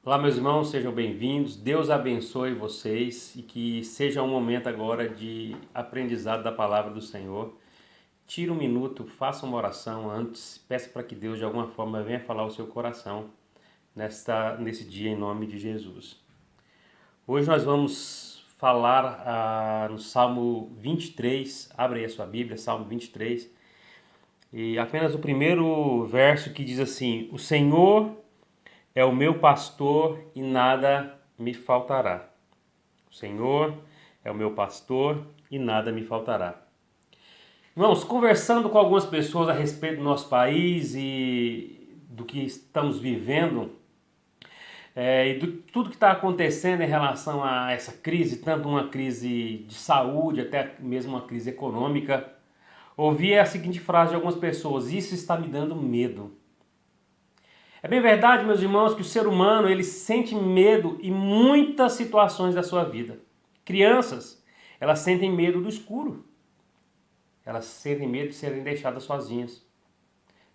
Olá, meus irmãos, sejam bem-vindos. Deus abençoe vocês e que seja um momento agora de aprendizado da palavra do Senhor. Tire um minuto, faça uma oração antes, peça para que Deus de alguma forma venha falar ao seu coração nesse dia em nome de Jesus. Hoje nós vamos falar no Salmo 23. Abre aí a sua Bíblia, Salmo 23. E apenas o primeiro verso que diz assim: O Senhor é o meu pastor e nada me faltará. O Senhor é o meu pastor e nada me faltará. Irmãos, conversando com algumas pessoas a respeito do nosso país e do que estamos vivendo, e de tudo que está acontecendo em relação a essa crise, tanto uma crise de saúde, até mesmo uma crise econômica, ouvi a seguinte frase de algumas pessoas: isso está me dando medo. É bem verdade, meus irmãos, que o ser humano ele sente medo em muitas situações da sua vida. Crianças, elas sentem medo do escuro. Elas sentem medo de serem deixadas sozinhas.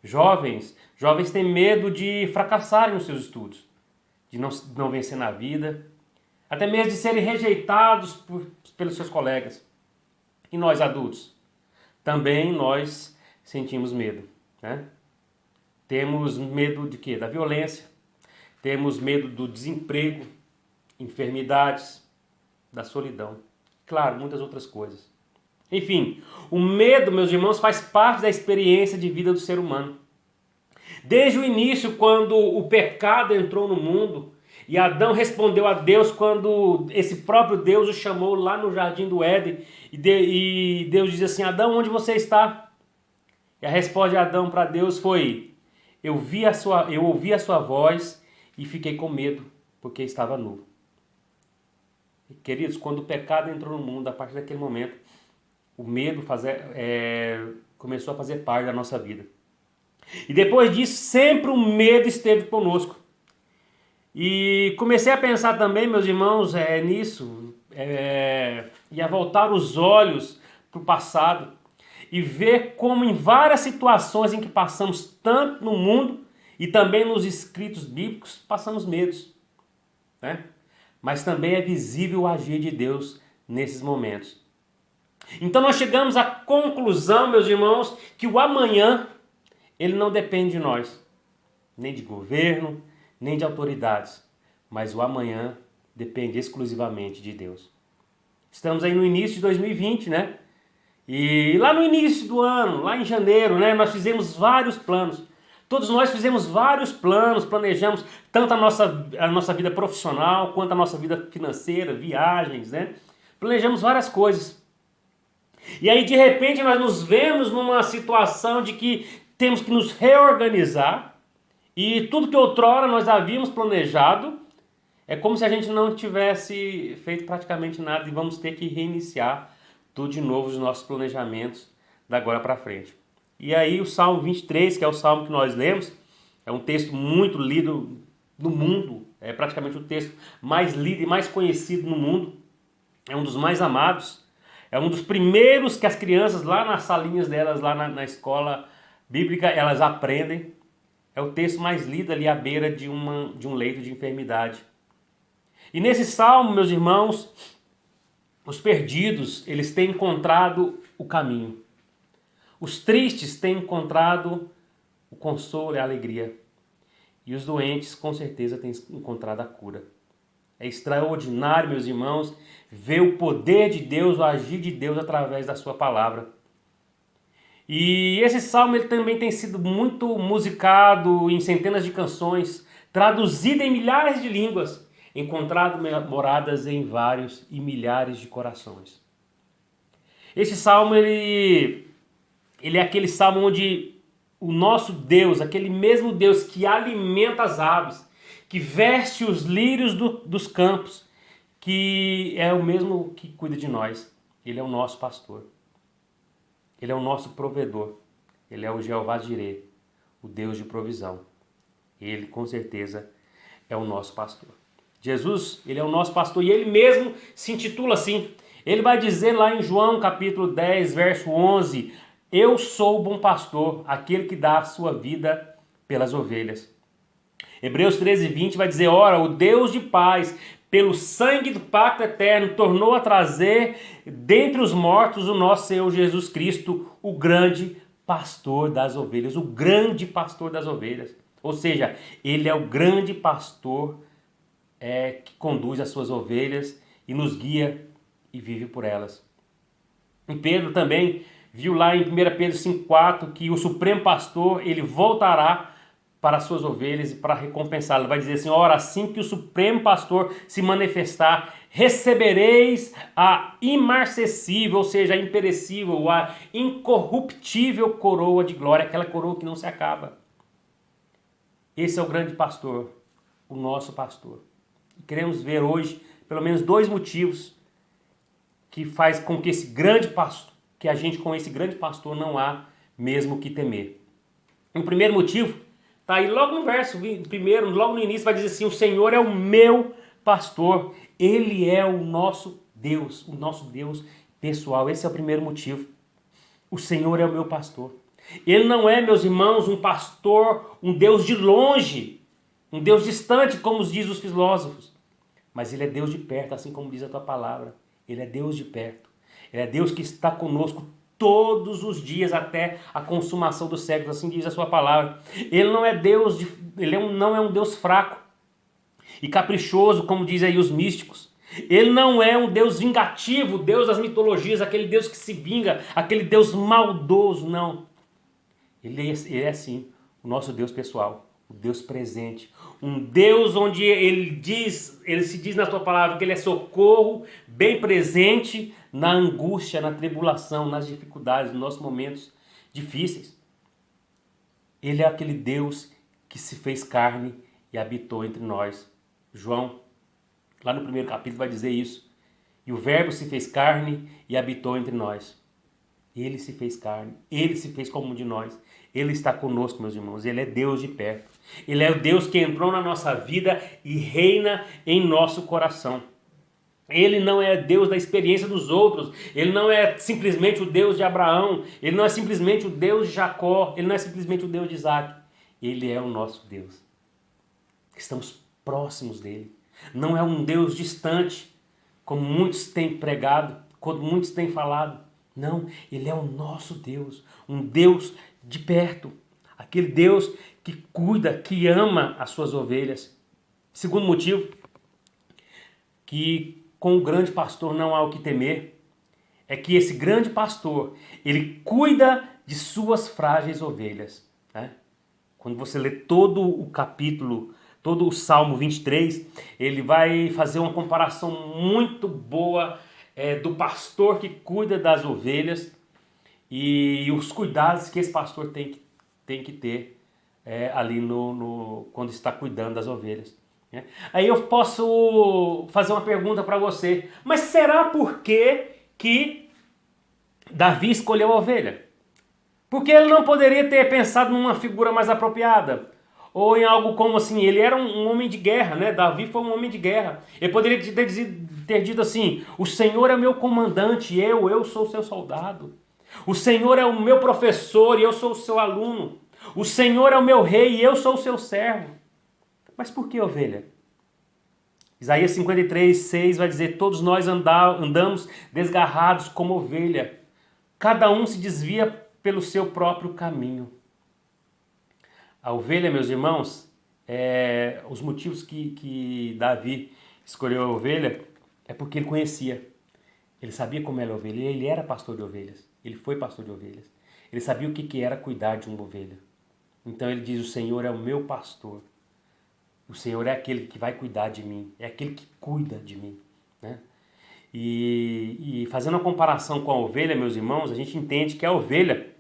Jovens têm medo de fracassarem nos seus estudos, de não vencer na vida, até mesmo de serem rejeitados pelos seus colegas. E nós adultos, também nós sentimos medo, né? Temos medo de quê? Da violência. Temos medo do desemprego, enfermidades, da solidão. Claro, muitas outras coisas. Enfim, o medo, meus irmãos, faz parte da experiência de vida do ser humano. Desde o início, quando o pecado entrou no mundo, e Adão respondeu a Deus quando esse próprio Deus o chamou lá no jardim do Éden, e Deus diz assim: Adão, onde você está? E a resposta de Adão para Deus foi: eu ouvi a sua voz e fiquei com medo, porque estava nu. Queridos, quando o pecado entrou no mundo, a partir daquele momento, o medo começou a fazer parte da nossa vida. E depois disso, sempre o medo esteve conosco. E comecei a pensar também, meus irmãos, nisso, e a voltar os olhos para o passado e ver como em várias situações em que passamos tanto no mundo e também nos escritos bíblicos, passamos medos, né? Mas também é visível o agir de Deus nesses momentos. Então nós chegamos à conclusão, meus irmãos, que o amanhã, ele não depende de nós, nem de governo, nem de autoridades, mas o amanhã depende exclusivamente de Deus. Estamos aí no início de 2020, né? E lá no início do ano, lá em janeiro, né, nós fizemos vários planos. Todos nós fizemos vários planos, planejamos tanto a nossa vida profissional quanto a nossa vida financeira, viagens, né? Planejamos várias coisas. E aí de repente nós nos vemos numa situação de que temos que nos reorganizar e tudo que outrora nós havíamos planejado é como se a gente não tivesse feito praticamente nada e vamos ter que reiniciar tudo de novo os nossos planejamentos da agora para frente. E aí o Salmo 23, que é o salmo que nós lemos, é um texto muito lido no mundo, é praticamente o texto mais lido e mais conhecido no mundo, é um dos mais amados, é um dos primeiros que as crianças lá nas salinhas delas, lá na escola bíblica, elas aprendem. É o texto mais lido ali à beira de um leito de enfermidade. E nesse salmo, meus irmãos, os perdidos, eles têm encontrado o caminho. Os tristes têm encontrado o consolo e a alegria. E os doentes, com certeza, têm encontrado a cura. É extraordinário, meus irmãos, ver o poder de Deus, o agir de Deus através da sua palavra. E esse salmo ele também tem sido muito musicado em centenas de canções, traduzido em milhares de línguas, encontrado moradas em vários e milhares de corações. Esse salmo ele é aquele salmo onde o nosso Deus, aquele mesmo Deus que alimenta as aves, que veste os lírios dos campos, que é o mesmo que cuida de nós. Ele é o nosso pastor. Ele é o nosso provedor. Ele é o Jeová Jireh, o Deus de provisão. Ele, com certeza, é o nosso pastor. Jesus, ele é o nosso pastor e ele mesmo se intitula assim. Ele vai dizer lá em João capítulo 10, verso 11, eu sou o bom pastor, aquele que dá a sua vida pelas ovelhas. Hebreus 13:20 vai dizer: ora, o Deus de paz, pelo sangue do pacto eterno, tornou a trazer dentre os mortos o nosso Senhor Jesus Cristo, o grande pastor das ovelhas. O grande pastor das ovelhas. Ou seja, ele é o grande pastor que conduz as suas ovelhas e nos guia e vive por elas. E Pedro também viu lá em 1 Pedro 5,4 que o Supremo Pastor, ele voltará para as suas ovelhas e para recompensá-las. Ele vai dizer assim: ora, assim que o Supremo Pastor se manifestar, recebereis a imarcessível, ou seja, a imperecível, a incorruptível coroa de glória, aquela coroa que não se acaba. Esse é o grande pastor, o nosso pastor. E queremos ver hoje pelo menos 2 motivos que faz com que esse grande pastor, que a gente com esse grande pastor não há mesmo que temer. O primeiro motivo está aí logo no verso primeiro, logo no início vai dizer assim: o Senhor é o meu pastor, Ele é o nosso Deus pessoal. Esse é o primeiro motivo. O Senhor é o meu pastor. Ele não é, meus irmãos, um pastor, um Deus de longe, um Deus distante, como diz os filósofos. Mas Ele é Deus de perto, assim como diz a tua palavra. Ele é Deus de perto. Ele é Deus que está conosco todos os dias até a consumação dos séculos, assim diz a sua palavra. Ele não é Deus, não é um Deus fraco e caprichoso, como dizem aí os místicos. Ele não é um Deus vingativo, Deus das mitologias, aquele Deus que se vinga, aquele Deus maldoso, não. Ele é sim o nosso Deus pessoal, o Deus presente. Um Deus onde ele se diz na sua palavra que ele é socorro, bem presente na angústia, na tribulação, nas dificuldades, nos nossos momentos difíceis. Ele é aquele Deus que se fez carne e habitou entre nós. João, lá no primeiro capítulo, vai dizer isso. E o Verbo se fez carne e habitou entre nós. Ele se fez carne, Ele se fez como um de nós. Ele está conosco, meus irmãos. Ele é Deus de perto. Ele é o Deus que entrou na nossa vida e reina em nosso coração. Ele não é Deus da experiência dos outros. Ele não é simplesmente o Deus de Abraão. Ele não é simplesmente o Deus de Jacó. Ele não é simplesmente o Deus de Isaac. Ele é o nosso Deus. Estamos próximos dele. Não é um Deus distante, como muitos têm pregado, como muitos têm falado. Não, ele é o nosso Deus, um Deus de perto, aquele Deus que cuida, que ama as suas ovelhas. Segundo motivo, que com o grande pastor não há o que temer, é que esse grande pastor, ele cuida de suas frágeis ovelhas. Né? Quando você lê todo o capítulo, todo o Salmo 23, ele vai fazer uma comparação muito boa do pastor que cuida das ovelhas e os cuidados que esse pastor tem que ter ali quando está cuidando das ovelhas. Né? Aí eu posso fazer uma pergunta para você, mas será por que Davi escolheu a ovelha? Porque ele não poderia ter pensado numa figura mais apropriada? Ou em algo como assim, ele era um homem de guerra, né? Davi foi um homem de guerra. Ele poderia ter dito assim: o Senhor é meu comandante, eu sou o seu soldado. O Senhor é o meu professor e eu sou o seu aluno. O Senhor é o meu rei e eu sou o seu servo. Mas por que ovelha? Isaías 53:6 vai dizer: todos nós andamos desgarrados como ovelha. Cada um se desvia pelo seu próprio caminho. A ovelha, meus irmãos, os motivos que Davi escolheu a ovelha é porque ele conhecia. Ele sabia como era a ovelha, ele era pastor de ovelhas. Ele foi pastor de ovelhas. Ele sabia o que era cuidar de uma ovelha. Então ele diz: o Senhor é o meu pastor. O Senhor é aquele que vai cuidar de mim. É aquele que cuida de mim. Né? E fazendo uma comparação com a ovelha, meus irmãos, a gente entende que a ovelha,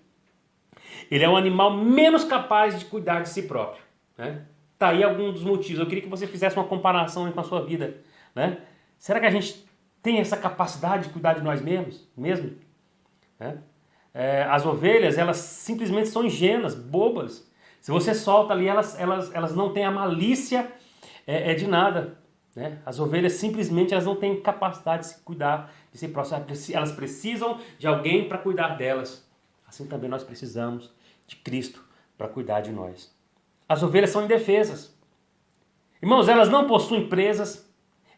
ele é um animal menos capaz de cuidar de si próprio. Né? Tá aí algum dos motivos. Eu queria que você fizesse uma comparação aí com a sua vida. Né? Será que a gente tem essa capacidade de cuidar de nós mesmos? Né? As ovelhas, elas simplesmente são ingênuas, bobas. Se você solta ali, elas não têm a malícia de nada. Né? As ovelhas simplesmente elas não têm capacidade de se cuidar de si próprias. Elas precisam de alguém para cuidar delas. Assim também nós precisamos de Cristo para cuidar de nós. As ovelhas são indefesas. Irmãos, elas não possuem presas,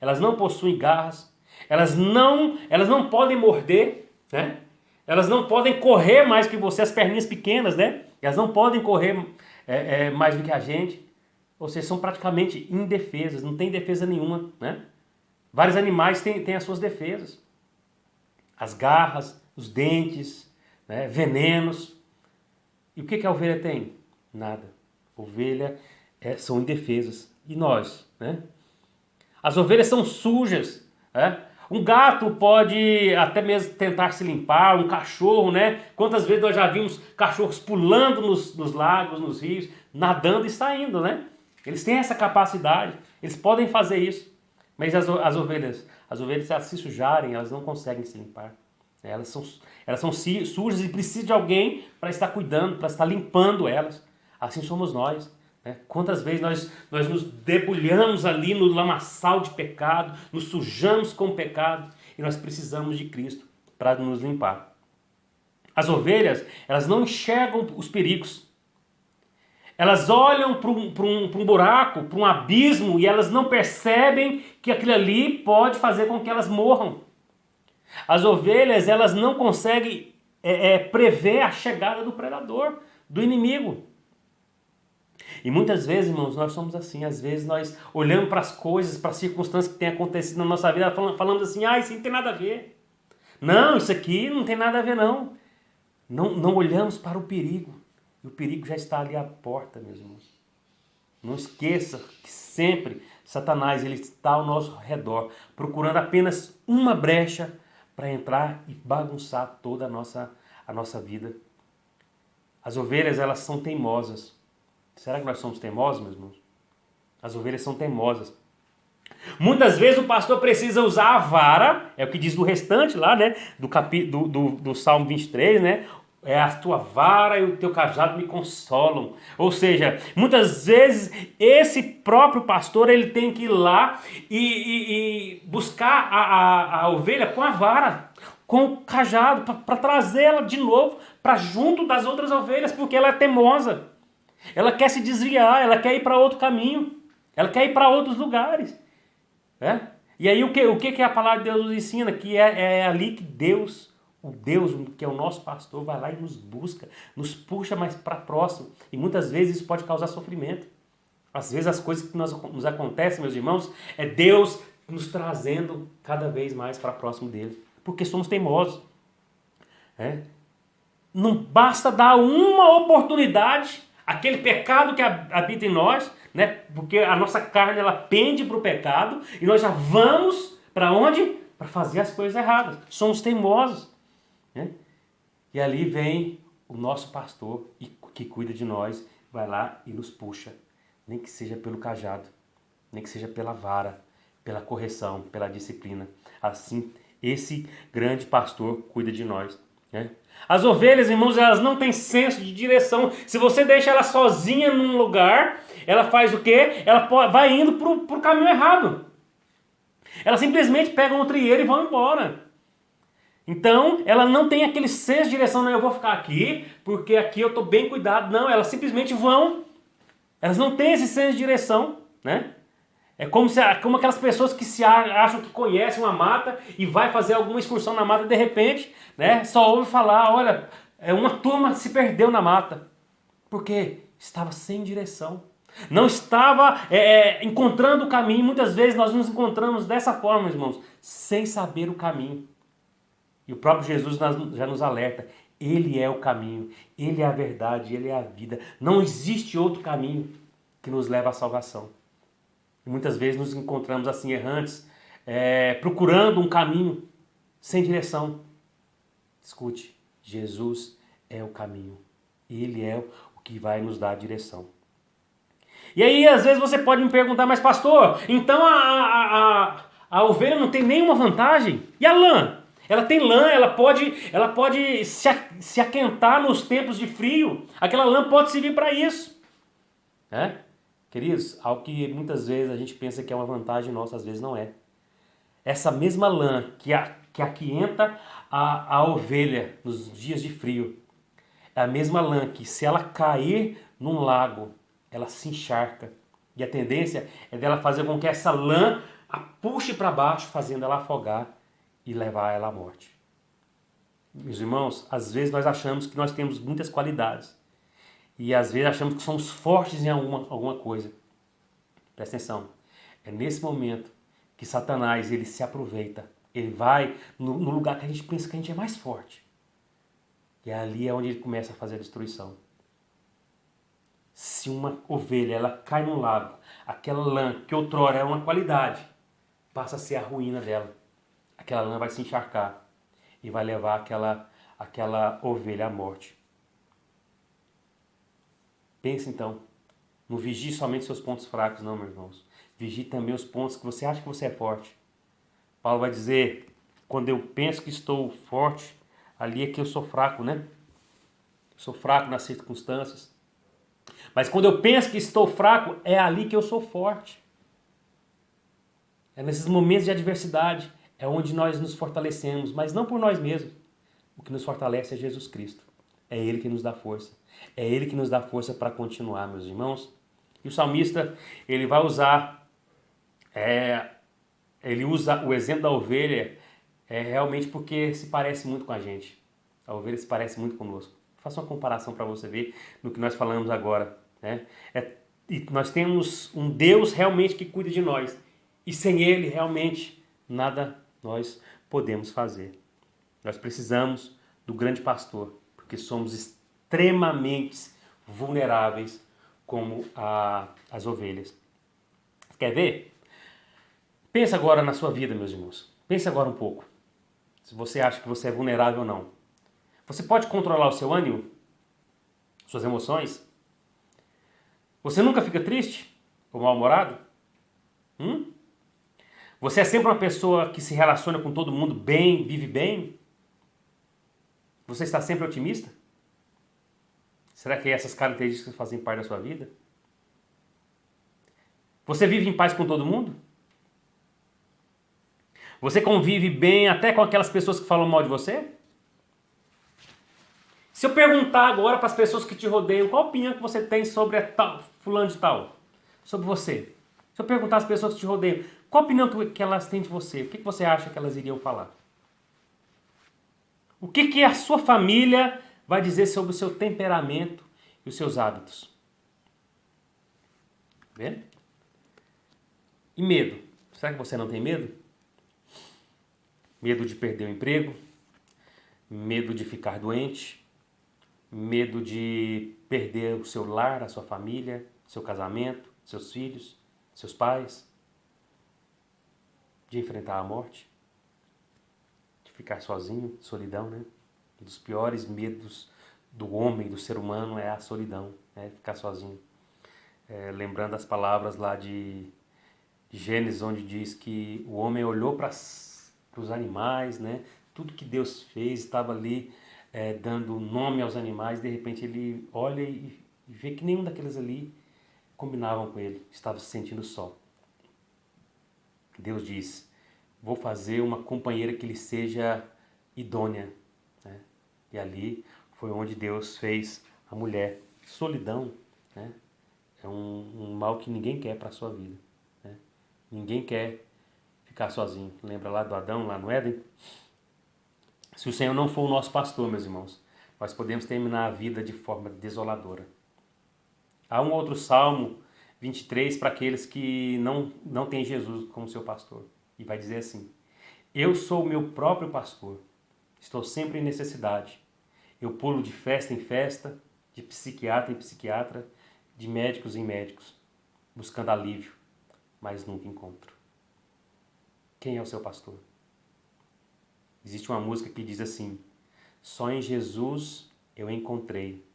elas não possuem garras, elas não podem morder, né? Elas não podem correr mais que você, as perninhas pequenas, né? Elas não podem correr mais do que a gente. Ou seja, são praticamente indefesas, não tem defesa nenhuma, né? Vários animais têm as suas defesas. As garras, os dentes, né? Venenos. E o que a ovelha tem? Nada. Ovelha são indefesas. E nós, né? As ovelhas são sujas, né? Um gato pode até mesmo tentar se limpar, um cachorro, né? Quantas vezes nós já vimos cachorros pulando nos lagos, nos rios, nadando e saindo, né? Eles têm essa capacidade, eles podem fazer isso. Mas as ovelhas, se elas se sujarem, elas não conseguem se limpar. Elas são sujas e precisam de alguém para estar cuidando, para estar limpando elas. Assim somos nós. Quantas vezes nós nos debulhamos ali no lamaçal de pecado, nos sujamos com o pecado e nós precisamos de Cristo para nos limpar. As ovelhas, elas não enxergam os perigos. Elas olham para um buraco, para um abismo e elas não percebem que aquilo ali pode fazer com que elas morram. As ovelhas, elas não conseguem prever a chegada do predador, do inimigo. E muitas vezes, irmãos, nós somos assim. Às vezes nós olhamos para as coisas, para as circunstâncias que têm acontecido na nossa vida, falamos assim, isso não tem nada a ver. Não, isso aqui não tem nada a ver, não. Não olhamos para o perigo. E o perigo já está ali à porta, meus irmãos. Não esqueça que sempre Satanás ele está ao nosso redor, procurando apenas uma brecha para entrar e bagunçar toda a nossa vida. As ovelhas, elas são teimosas. Será que nós somos teimosos, meus irmãos? As ovelhas são teimosas. Muitas vezes o pastor precisa usar a vara, é o que diz do restante lá, né? Do Salmo 23, né? A tua vara e o teu cajado me consolam. Ou seja, muitas vezes esse próprio pastor ele tem que ir lá e buscar a ovelha com a vara, com o cajado, para trazê-la de novo para junto das outras ovelhas, porque ela é teimosa. Ela quer se desviar, ela quer ir para outro caminho, ela quer ir para outros lugares. E aí o que a palavra de Deus nos ensina? Que é ali que Deus, o Deus que é o nosso pastor, vai lá e nos busca, nos puxa mais para próximo. E muitas vezes isso pode causar sofrimento. Às vezes as coisas que nos acontecem, meus irmãos, é Deus nos trazendo cada vez mais para próximo dele. Porque somos teimosos. Não basta dar uma oportunidade, aquele pecado que habita em nós, né? Porque a nossa carne ela pende para o pecado e nós já vamos para onde? Para fazer as coisas erradas. Somos teimosos. Né? E ali vem o nosso pastor que cuida de nós, vai lá e nos puxa. Nem que seja pelo cajado, nem que seja pela vara, pela correção, pela disciplina. Assim, esse grande pastor cuida de nós. Né? As ovelhas, irmãos, elas não têm senso de direção. Se você deixa ela sozinha num lugar, ela faz o quê? Ela vai indo para o caminho errado. Ela simplesmente pega um trieiro e vai embora. Então, ela não tem aquele senso de direção. Não, eu vou ficar aqui, porque aqui eu estou bem cuidado. Não, elas simplesmente vão. Elas não têm esse senso de direção, né? É como aquelas pessoas que acham que conhecem uma mata e vai fazer alguma excursão na mata de repente, né? Só ouve falar, olha, uma turma se perdeu na mata. Por quê? Estava sem direção. Não estava encontrando o caminho. Muitas vezes nós nos encontramos dessa forma, irmãos, sem saber o caminho. E o próprio Jesus já nos alerta. Ele é o caminho, Ele é a verdade, Ele é a vida. Não existe outro caminho que nos leva à salvação. E muitas vezes nos encontramos assim errantes, procurando um caminho sem direção. Escute, Jesus é o caminho. Ele é o que vai nos dar a direção. E aí às vezes você pode me perguntar, mas pastor, então a ovelha não tem nenhuma vantagem? E a lã? Ela tem lã, ela pode se aquentar nos tempos de frio. Aquela lã pode servir para isso. Queridos, algo que muitas vezes a gente pensa que é uma vantagem nossa, às vezes não é. Essa mesma lã que aquienta a ovelha nos dias de frio, é a mesma lã que se ela cair num lago, ela se encharca. E a tendência é dela fazer com que essa lã a puxe para baixo, fazendo ela afogar e levar ela à morte. Meus irmãos, às vezes nós achamos que nós temos muitas qualidades. E às vezes achamos que somos fortes em alguma coisa. Presta atenção. É nesse momento que Satanás ele se aproveita. Ele vai no lugar que a gente pensa que a gente é mais forte. E ali é onde ele começa a fazer a destruição. Se uma ovelha ela cai num lago, aquela lã que outrora era uma qualidade, passa a ser a ruína dela. Aquela lã vai se encharcar e vai levar aquela ovelha à morte. Pense então, não vigie somente seus pontos fracos, não, meus irmãos. Vigie também os pontos que você acha que você é forte. Paulo vai dizer, quando eu penso que estou forte, ali é que eu sou fraco, né? Eu sou fraco nas circunstâncias. Mas quando eu penso que estou fraco, é ali que eu sou forte. É nesses momentos de adversidade, é onde nós nos fortalecemos, mas não por nós mesmos. O que nos fortalece é Jesus Cristo. É Ele que nos dá força. É Ele que nos dá força para continuar, meus irmãos. E o salmista, ele vai usar, ele usa o exemplo da ovelha realmente porque se parece muito com a gente. A ovelha se parece muito conosco. Faça uma comparação para você ver no que nós falamos agora. Né? E nós temos um Deus realmente que cuida de nós. E sem Ele, realmente, nada nós podemos fazer. Nós precisamos do grande pastor, porque somos extremamente vulneráveis como as ovelhas. Quer ver? Pensa agora na sua vida, meus irmãos. Pensa agora um pouco. Se você acha que você é vulnerável ou não. Você pode controlar o seu ânimo? Suas emoções? Você nunca fica triste ou mal-humorado? Você é sempre uma pessoa que se relaciona com todo mundo bem, vive bem? Você está sempre otimista? Será que essas características fazem parte da sua vida? Você vive em paz com todo mundo? Você convive bem até com aquelas pessoas que falam mal de você? Se eu perguntar agora para as pessoas que te rodeiam, qual a opinião que você tem sobre tal, fulano de tal? Sobre você. Se eu perguntar às pessoas que te rodeiam, qual a opinião que elas têm de você? O que você acha que elas iriam falar? O que a sua família vai dizer sobre o seu temperamento e os seus hábitos? Tá vendo? E medo? Será que você não tem medo? Medo de perder o emprego? Medo de ficar doente? Medo de perder o seu lar, a sua família, seu casamento, seus filhos, seus pais? De enfrentar a morte? De ficar sozinho, solidão, né? Um dos piores medos do homem, do ser humano, é a solidão, né? Ficar sozinho. Lembrando as palavras lá de Gênesis, onde diz que o homem olhou para os animais, né? Tudo que Deus fez estava ali dando nome aos animais. De repente ele olha e vê que nenhum daqueles ali combinavam com ele, estava se sentindo só. Deus diz, vou fazer uma companheira que lhe seja idônea. Né? E ali foi onde Deus fez a mulher. Solidão, né? É um mal que ninguém quer para a sua vida. Né? Ninguém quer ficar sozinho. Lembra lá do Adão, lá no Éden? Se o Senhor não for o nosso pastor, meus irmãos, nós podemos terminar a vida de forma desoladora. Há um outro Salmo 23 para aqueles que não têm Jesus como seu pastor. E vai dizer assim, eu sou o meu próprio pastor, estou sempre em necessidade. Eu pulo de festa em festa, de psiquiatra em psiquiatra, de médicos em médicos, buscando alívio, mas nunca encontro. Quem é o seu pastor? Existe uma música que diz assim, só em Jesus eu encontrei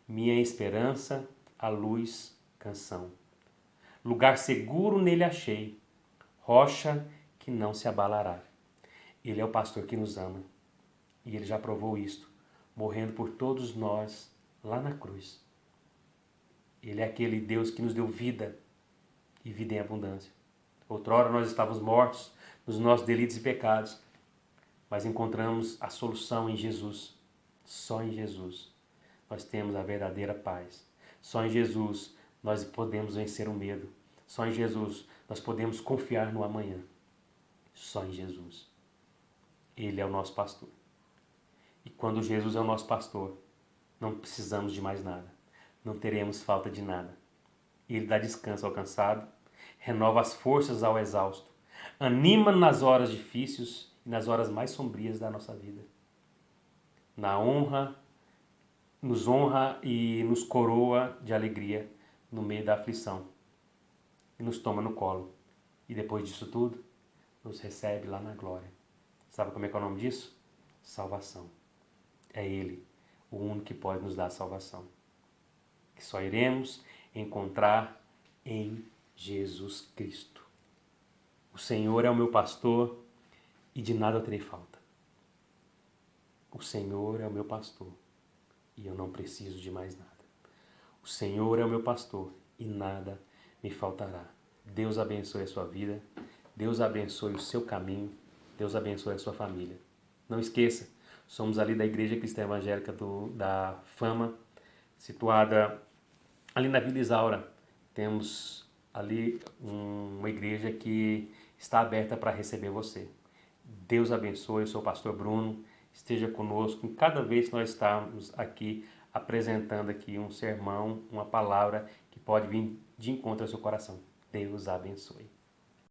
minha esperança, a luz, canção. Lugar seguro nele achei, rocha que não se abalará. Ele é o pastor que nos ama e ele já provou isto, morrendo por todos nós lá na cruz. Ele é aquele Deus que nos deu vida e vida em abundância. Outrora nós estávamos mortos nos nossos delitos e pecados, mas encontramos a solução em Jesus. Só em Jesus nós temos a verdadeira paz. Só em Jesus nós podemos vencer o medo. Só em Jesus nós podemos confiar no amanhã. Só em Jesus. Ele é o nosso pastor. E quando Jesus é o nosso pastor, não precisamos de mais nada. Não teremos falta de nada. Ele dá descanso ao cansado, renova as forças ao exausto, anima nas horas difíceis e nas horas mais sombrias da nossa vida. Nos honra e nos coroa de alegria no meio da aflição. E nos toma no colo. E depois disso tudo, nos recebe lá na glória. Sabe como é que é o nome disso? Salvação. É Ele, o único que pode nos dar salvação. Que só iremos encontrar em Jesus Cristo. O Senhor é o meu pastor e de nada eu terei falta. O Senhor é o meu pastor e eu não preciso de mais nada. O Senhor é o meu pastor e nada me faltará. Deus abençoe a sua vida, Deus abençoe o seu caminho, Deus abençoe a sua família. Não esqueça, somos ali da Igreja Cristã Evangélica da Fama, situada ali na Vila Isaura. Temos ali uma igreja que está aberta para receber você. Deus abençoe, eu sou o pastor Bruno, esteja conosco em cada vez que nós estamos aqui apresentando aqui um sermão, uma palavra que pode vir de encontro ao seu coração. Deus abençoe.